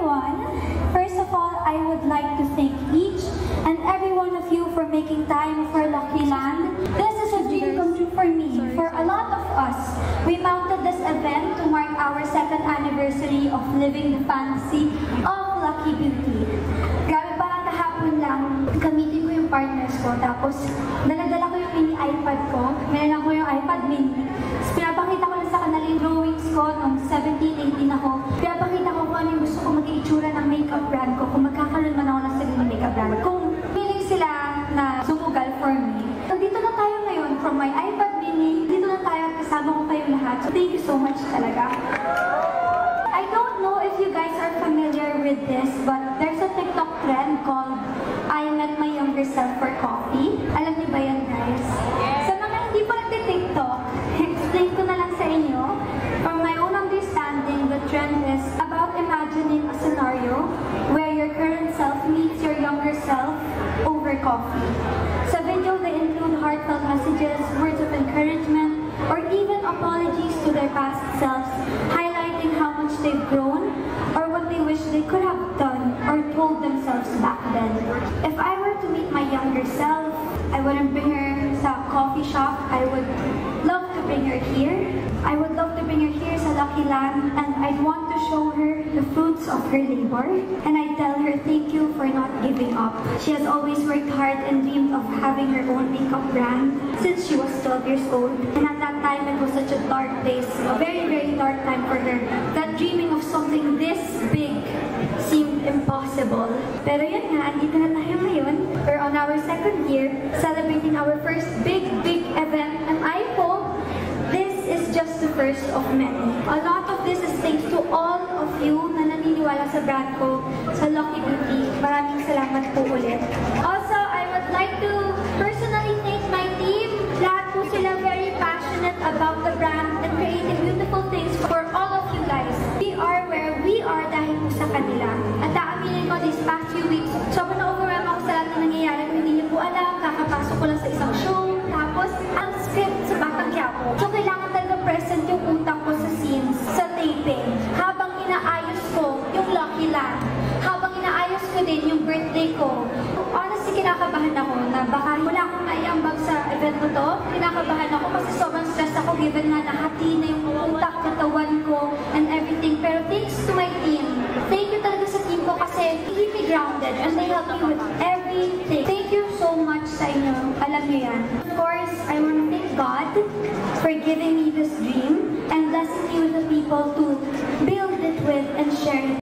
everyone. First of all, I would like to thank each and every one of you for making time for Lucky Land. This is a dream come true for me, for a lot of us. We mounted this event to mark our 2nd anniversary of living the fantasy of Lucky Beauty. Grabe, parang kahapon lang, gamitin ko yung partners ko, tapos daladala ko yung mini iPad ko. Meron ako yung iPad mini. Tapos pinapakita ko lang sa kanila yung drawings ko nung 17, 18 ako. Pinapakita ko kung ano yung gusto ko mag-itsura ng makeup brand ko, kung magkakaroon man ako ng sarili makeup brand. Kung feeling sila na sumugal for me. Nandito na tayo ngayon from my iPad mini. Dito na tayo at kasama ko kayong lahat. So thank you so much talaga. I don't know if you guys are familiar with this, but there's a TikTok trend called I Met My Younger Self for Coffee. Alam niyo ba yan, guys? Sa mga hindi pa nagti-TikTok, explain ko na lang sa inyo. From my own understanding, the trend is about imagining a scenario where your current self meets your younger self over coffee. Sa video, they include heartfelt messages, words of encouragement, or even apologies to their past selves, highlighting how much they've grown or what they wish they could have done or told themselves back then. If I were to meet my younger self, I wouldn't bring her sa coffee shop. I would love to bring her here. I would love to bring her here sa Lucky Land, and I'd want to show her the fruits of her labor, and I'd tell her thank you for not giving up. She has always worked hard and dreamed of having her own makeup brand since she was 12 years old, and at that time it was such a dark place, a very, very dark time for her, that dreaming of something this big seemed impossible. Pero yun nga, andito na tayo ngayon. We're on our 2nd year, celebrating our first big event, and I hope this is just the first of many. A lot of this is thanks to all of you na naniniwala sa brand ko, sa Lucky Beauty. Maraming salamat po ulit. Also, I would like to personally thank my team. Lahat po sila very passionate about the brand and creating beautiful things for all of you guys. We are where we are dahil po sa kanila. At aaminin ko, these past few weeks, sobrang na-overwhelm ako sa lahat na nangyayari. Kung hindi niyo po alam, kakapasok ko lang sa isang show. Tapos, ang script sa Batang Quiapo. So, kailangan talaga present yung utak ko sa scenes, sa taping. Habang inaayos ko yung Lucky Land. Habang inaayos ko din yung birthday ko. Honestly, kinakabahan ako na baka wala akong maiambag sa event na to. Kinakabahan ako kasi sobrang stress ako given na nahati na yung utak, katawan ko, and everything. Pero thanks to my team. Thank you talaga sa team ko kasi keep me grounded and they help me with everything. Thank you so much sa inyo. Alam niyo yan. Of course, I want to thank God for giving me this dream and blessing me with the people to build it with and share it.